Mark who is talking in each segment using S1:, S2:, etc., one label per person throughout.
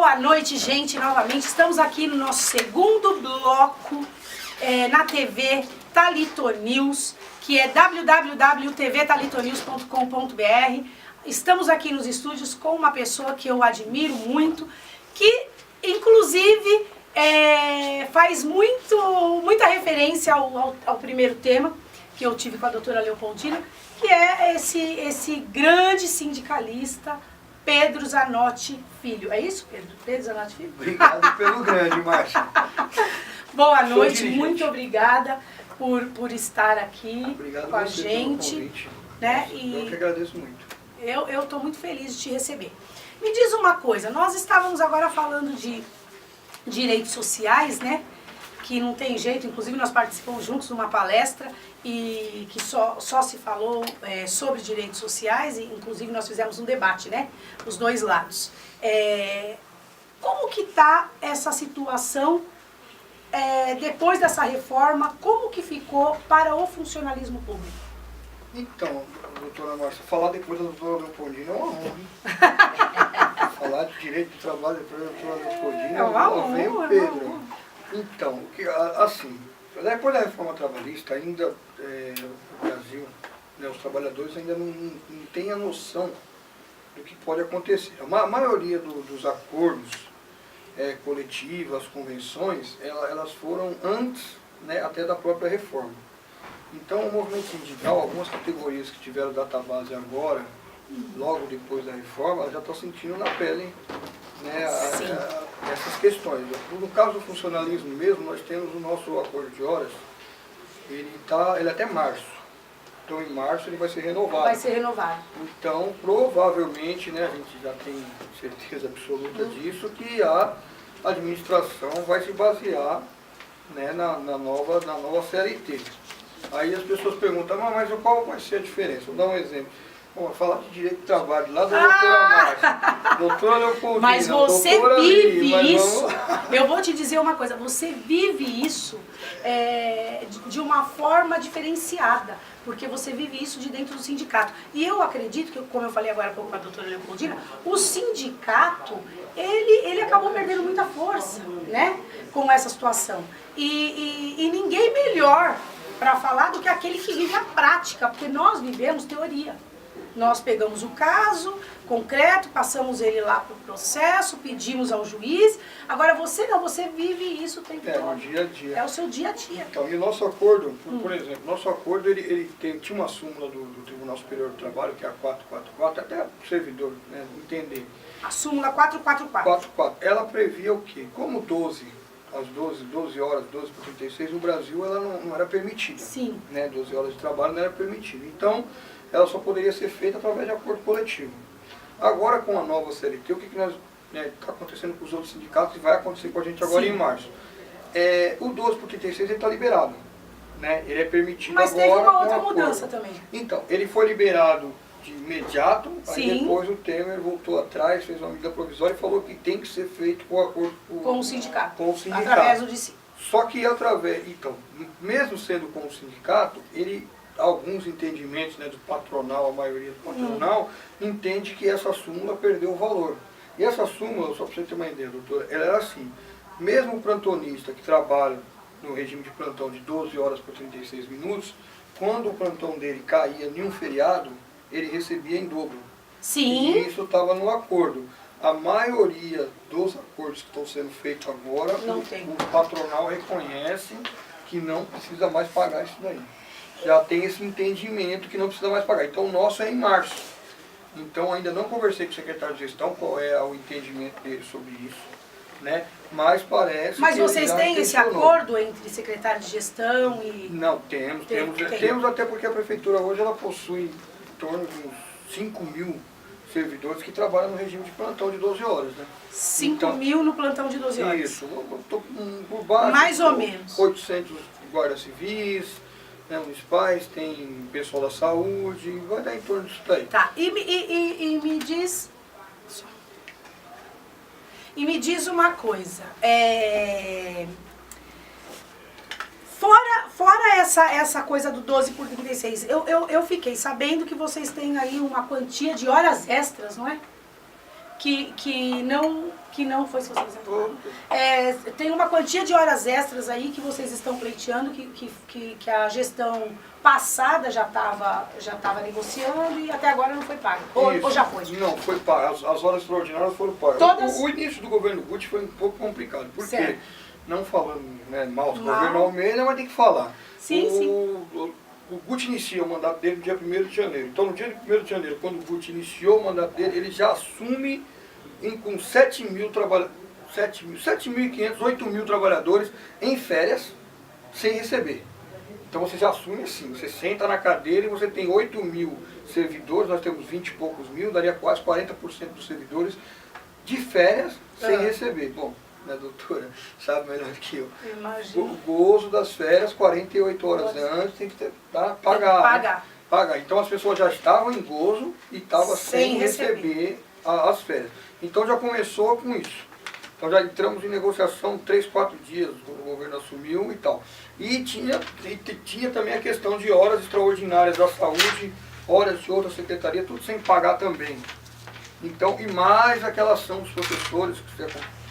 S1: Boa noite, gente, novamente. Estamos aqui no nosso segundo bloco na TV Thalito News, que é www.tvtalitonews.com.br. Estamos aqui nos estúdios com uma pessoa que eu admiro muito, que inclusive faz muita referência ao primeiro tema que eu tive com a doutora Leopoldina, que é esse grande sindicalista, Pedro Zanotti Filho. É isso, Pedro? Pedro Zanotti Filho?
S2: Obrigado pelo grande, Márcia.
S1: Boa noite, muito obrigada por estar aqui
S2: Obrigado
S1: com a
S2: você
S1: gente.
S2: pelo convite.
S1: Né?
S2: Eu que agradeço muito.
S1: Eu estou muito feliz de te receber. Me diz uma coisa, nós estávamos agora falando de direitos sociais, né? Que não tem jeito, inclusive nós participamos juntos de uma palestra e que só se falou sobre direitos sociais, e inclusive nós fizemos um debate, né? Os dois lados. Como que está essa situação depois dessa reforma? Como que ficou para o funcionalismo público?
S2: Então, doutora Márcia, falar depois da doutora Leopoldina é uma honra. Falar de direito do trabalho depois da doutora Leopoldina
S1: é uma honra,
S2: vem o Pedro. Então, assim, depois da reforma trabalhista, ainda o Brasil, né, os trabalhadores ainda não têm a noção do que pode acontecer. A maioria dos acordos coletivos, as convenções, elas foram antes, né, até da própria reforma. Então, o movimento sindical, algumas categorias que tiveram database agora, logo depois da reforma, elas já estão sentindo na pele, né, essas questões. No caso do funcionalismo mesmo, nós temos o nosso acordo de horas, ele é até março. Então, em março ele vai ser renovado.
S1: Vai ser renovado.
S2: Então, provavelmente, né, a gente já tem certeza absoluta disso, que a administração vai se basear, né, na nova CLT. Aí as pessoas perguntam, mas qual vai ser a diferença? Vou dar um exemplo. Vamos falar de direito do trabalho, lá da doutora Márcia, doutora Leopoldina,
S1: mas você
S2: doutora
S1: vive
S2: Lee,
S1: isso, eu vou te dizer uma coisa, você vive isso de uma forma diferenciada, porque você vive isso de dentro do sindicato. E eu acredito que, como eu falei agora há pouco com a doutora Leopoldina, o sindicato, ele acabou perdendo muita força, né, com essa situação. E ninguém melhor para falar do que aquele que vive a prática, porque nós vivemos teoria. Nós pegamos o caso concreto, passamos ele lá para o processo, pedimos ao juiz. Agora você não, você vive isso o tempo todo.
S2: É o dia a dia.
S1: É o seu dia a dia.
S2: Então, e o nosso acordo, por exemplo, nosso acordo ele tinha uma súmula do Tribunal Superior do Trabalho, que é a 444, até o servidor, né, entender.
S1: A súmula 444.
S2: 444. Ela previa o quê? Como 12 horas, 12 por 36, no Brasil ela não era permitida.
S1: Sim.
S2: Né, 12 horas de trabalho não era permitida. Então, ela só poderia ser feita através de acordo coletivo. Agora, com a nova CLT, o que nós está acontecendo com os outros sindicatos e vai acontecer com a gente agora em março? O 12 por 36 está liberado. Né? Ele é permitido
S1: mas
S2: agora.
S1: Mas teve uma outra
S2: acordo.
S1: mudança também.
S2: Então, ele foi liberado de imediato,
S1: Sim.
S2: aí depois o Temer voltou atrás, fez uma medida provisória e falou que tem que ser feito com acordo
S1: com o sindicato.
S2: Com o sindicato.
S1: Através do DC.
S2: Só que então, mesmo sendo com o sindicato, alguns entendimentos, né, do patronal, a maioria do patronal, entende que essa súmula perdeu o valor. E essa súmula, só para você ter uma ideia, doutora, ela era assim, mesmo o plantonista que trabalha no regime de plantão de 12 horas por 36 minutos, quando o plantão dele caía em um feriado, ele recebia em dobro.
S1: Sim.
S2: E isso estava no acordo. A maioria dos acordos que estão sendo feitos agora, o patronal reconhece que não precisa mais pagar isso daí. Já tem esse entendimento que não precisa mais pagar. Então o nosso é em março. Então ainda não conversei com o secretário de gestão qual é o entendimento dele sobre isso, né? Mas parece
S1: Mas
S2: que
S1: vocês têm esse acordo entre secretário de gestão e...
S2: Não, temos até porque a prefeitura hoje ela possui em torno de uns 5 mil servidores que trabalham no regime de plantão de 12 horas, né?
S1: 5 mil no plantão de 12 horas.
S2: Isso, por baixo.
S1: Mais ou menos.
S2: 800 guardas civis, né, municipais, tem pessoal da saúde, vai dar em torno disso daí.
S1: Tá, e me diz uma coisa, fora essa coisa do 12 por 36, eu fiquei sabendo que vocês têm aí uma quantia de horas extras, não é? que não foi se você tem uma quantia de horas extras aí que vocês estão pleiteando, que a gestão passada já estava negociando e até agora não foi paga. Ou já foi?
S2: Não, foi paga. As horas extraordinárias foram pagas.
S1: Todas?
S2: O início do governo Guti foi um pouco complicado. Por quê?
S1: Certo.
S2: Não falando mal do governo Almeida, mas tem que falar.
S1: Sim.
S2: O Guti inicia o mandato dele no dia 1º de janeiro. Então, no dia 1º de janeiro, quando o Guti iniciou o mandato dele, ele já assume com 7.500, 8.000 trabalhadores em férias, sem receber. Então, você já assume assim, você senta na cadeira e você tem 8.000 servidores, nós temos 20 e poucos mil, daria quase 40% dos servidores de férias sem receber. Bom, né, doutora, sabe melhor do que eu.
S1: Imagina.
S2: O gozo das férias, 48 horas antes, tem que pagar. Né? Pagar. Então as pessoas já estavam em gozo e estavam sem receber as férias. Então já começou com isso. Então já entramos em negociação 3, 4 dias, quando o governo assumiu e tal. E tinha também a questão de horas extraordinárias da saúde, horas de outra secretaria, tudo sem pagar também. Então, e mais aquela ação dos professores que você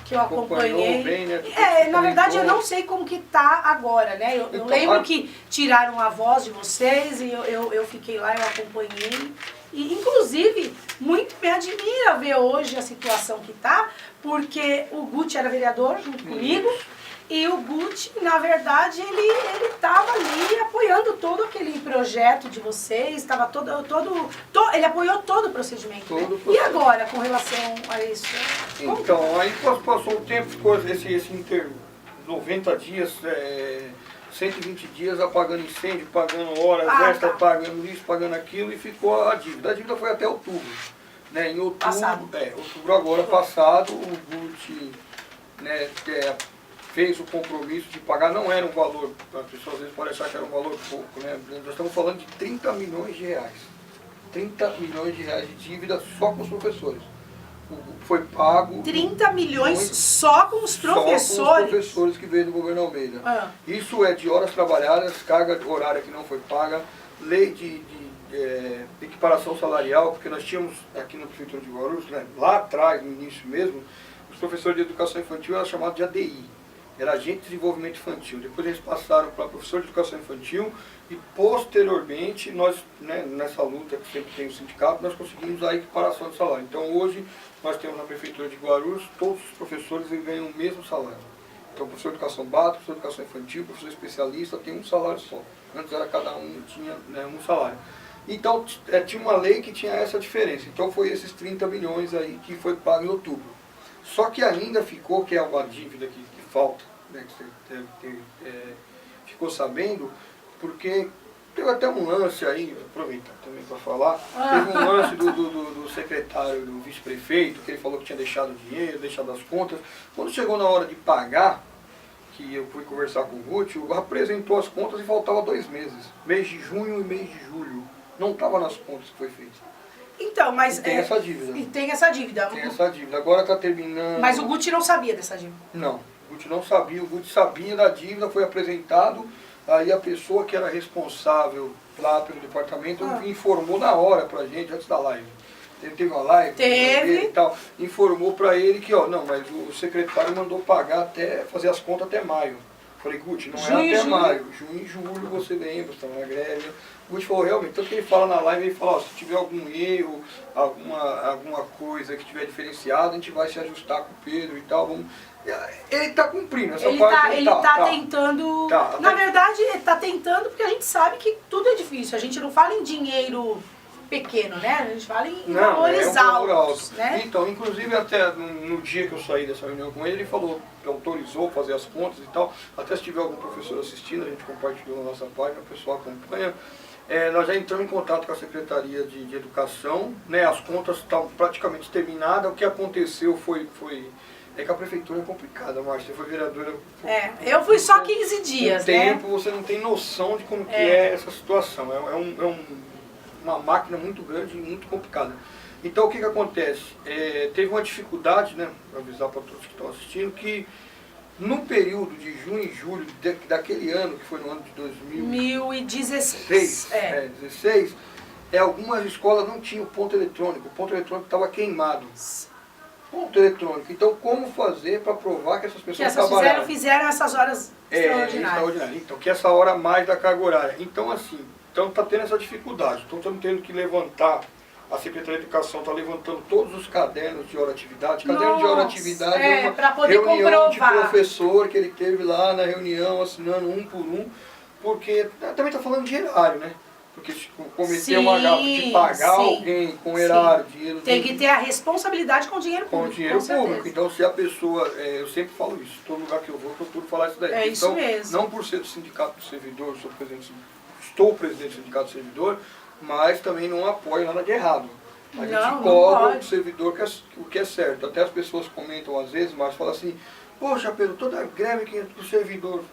S1: que eu acompanhei.
S2: Bem, né?
S1: Na verdade, eu não sei como que tá agora, né? Eu lembro que tiraram a voz de vocês e eu fiquei lá, eu acompanhei. E, inclusive, muito me admira ver hoje a situação que tá, porque o Guti era vereador junto comigo. E o Guti, na verdade, ele estava ali apoiando todo aquele projeto de vocês, estava ele apoiou todo o procedimento. E agora, com relação a isso?
S2: Então, aí passou o tempo, ficou esse 90 dias, 120 dias apagando incêndio, pagando horas extras, pagando isso, pagando aquilo, e ficou a dívida. A dívida foi até outubro. Né? Em outubro, outubro agora passado, o Guti, né, fez o compromisso de pagar, não era um valor, as pessoas às vezes podem achar que era um valor pouco, né? Nós estamos falando de 30 milhões de reais. 30 milhões de reais de dívida só com os professores. Foi pago...
S1: 30 milhões só com os professores?
S2: Só com os professores que veio do governo Almeida. Isso é de horas trabalhadas, carga horária que não foi paga, lei de equiparação salarial, porque nós tínhamos aqui na Prefeitura de Guarulhos, né, lá atrás, no início mesmo, os professores de educação infantil eram chamados de ADI. Era agente de desenvolvimento infantil. Depois eles passaram para professor de educação infantil e posteriormente nós, né, nessa luta que sempre tem o sindicato, nós conseguimos a equiparação de salário. Então hoje nós temos na Prefeitura de Guarulhos, todos os professores ganham o mesmo salário. Então professor de educação básica, professor de educação infantil, professor especialista tem um salário só. Antes era cada um tinha, né, um salário. Então tinha uma lei que tinha essa diferença. Então foi esses 30 milhões aí que foi pago em outubro. Só que ainda ficou, que é uma dívida que falta, né, que você ficou sabendo, porque teve até um lance aí, aproveitar também para falar, teve um lance do secretário, do vice-prefeito, que ele falou que tinha deixado dinheiro, deixado as contas. Quando chegou na hora de pagar, que eu fui conversar com o Guti, apresentou as contas e faltava 2 meses, mês de junho e mês de julho. Não estava nas contas que foi feito.
S1: Então, mas...
S2: E tem essa dívida.
S1: E tem essa dívida.
S2: Tem essa dívida. Agora está terminando...
S1: Mas o Guti não sabia dessa dívida?
S2: Não. O Guti não sabia, o Guti sabia da dívida, foi apresentado, aí a pessoa que era responsável lá pelo departamento informou na hora pra gente, antes da live. Ele teve uma live e tal, informou pra ele que, não, mas o secretário mandou pagar fazer as contas até maio. Falei, Guti, não é até maio, junho e julho você lembra, você estava na greve. O Guti falou, realmente, tanto que ele fala na live, ele fala, se tiver algum erro, alguma coisa que tiver diferenciado, a gente vai se ajustar com o Pedro e tal, vamos... Ele está cumprindo essa parte.
S1: Ele está tentando. Na verdade, ele está tentando porque a gente sabe que tudo é difícil. A gente não fala em dinheiro pequeno, né? A gente fala em valores altos. Né?
S2: Então, inclusive até no dia que eu saí dessa reunião com ele falou que autorizou fazer as contas e tal. Até se tiver algum professor assistindo, a gente compartilhou na nossa página, o pessoal acompanha. Nós já entramos em contato com a Secretaria de Educação, né? As contas estão praticamente terminadas. O que aconteceu foi que a prefeitura é complicada, Márcia. Você foi vereadora...
S1: eu fui só 15 dias,
S2: com tempo, você não tem noção de como que é essa situação. Uma máquina muito grande e muito complicada. Então, o que acontece? Teve uma dificuldade, né, para avisar para todos que estão assistindo, que no período de junho e julho daquele ano, que foi no ano de
S1: 2016,
S2: 16, algumas escolas não tinham ponto eletrônico. O ponto eletrônico estava queimado. Ponto eletrônico. Então, como fazer para provar que essas
S1: Que
S2: pessoas
S1: essas
S2: trabalharam?
S1: fizeram essas horas extraordinárias.
S2: Extraordinário. Então, que essa hora a mais da carga horária. Então, assim, então tá tendo essa dificuldade. Então, estamos tendo que levantar, a Secretaria de Educação está levantando todos os cadernos de hora atividade. Caderno de hora atividade é uma
S1: poder
S2: reunião de
S1: comprovar.
S2: professor que ele teve lá na reunião, assinando um por um, porque também está falando de erário, né? Porque se cometer uma gafe de pagar alguém com erário, dinheiro...
S1: Tem que ter a responsabilidade com o dinheiro público.
S2: Com o dinheiro público.
S1: Certeza.
S2: Então, se a pessoa... eu sempre falo isso. Todo lugar que eu vou, eu procuro falar isso daí.
S1: É isso
S2: então,
S1: mesmo.
S2: não por ser do Sindicato do Servidor, estou presidente do Sindicato do Servidor, mas também não apoio nada de errado. A gente cobra o servidor o que é certo. Até as pessoas comentam às vezes, mas falam assim, poxa, Pedro, toda greve que o servidor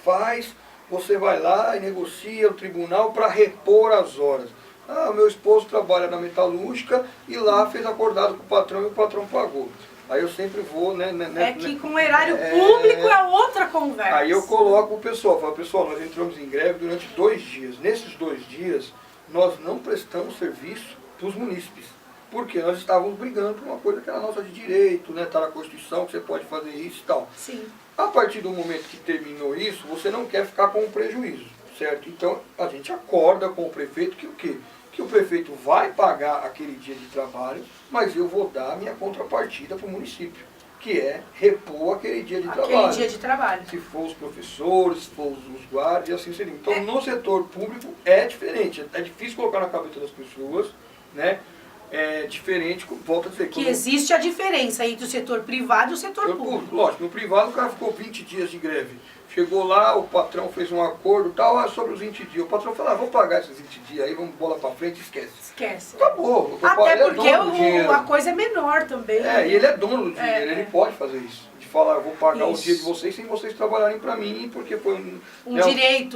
S2: faz, você vai lá e negocia o tribunal para repor as horas. Ah, o meu esposo trabalha na metalúrgica e lá fez acordado com o patrão e o patrão pagou. Aí eu sempre vou, né?
S1: Que com o erário público é outra conversa.
S2: Aí eu coloco o pessoal, falo, pessoal, nós entramos em greve durante 2 dias. Nesses 2 dias, nós não prestamos serviço para os munícipes. Porque nós estávamos brigando por uma coisa que era nossa de direito, né? Está na Constituição que você pode fazer isso e tal.
S1: Sim.
S2: A partir do momento que terminou isso, você não quer ficar com um prejuízo, certo? Então a gente acorda com o prefeito que o quê? Que o prefeito vai pagar aquele dia de trabalho, mas eu vou dar a minha contrapartida para o município, que é repor aquele dia de trabalho.
S1: Aquele dia de trabalho.
S2: Se for os professores, se for os guardas, e assim seria. Então no setor público é diferente, é difícil colocar na cabeça das pessoas, né? É diferente, volto a dizer.
S1: Que existe a diferença entre o setor privado e o setor público.
S2: Lógico, no privado o cara ficou 20 dias de greve. Chegou lá, o patrão fez um acordo tal, sobre os 20 dias. O patrão falou, vou pagar esses 20 dias aí, vamos bola pra frente, esquece.
S1: Esquece.
S2: Acabou.
S1: Até porque a coisa é menor também.
S2: E ele é dono do dinheiro, ele pode fazer isso. De falar, vou pagar o dia de vocês sem vocês trabalharem pra mim, porque foi
S1: um direito.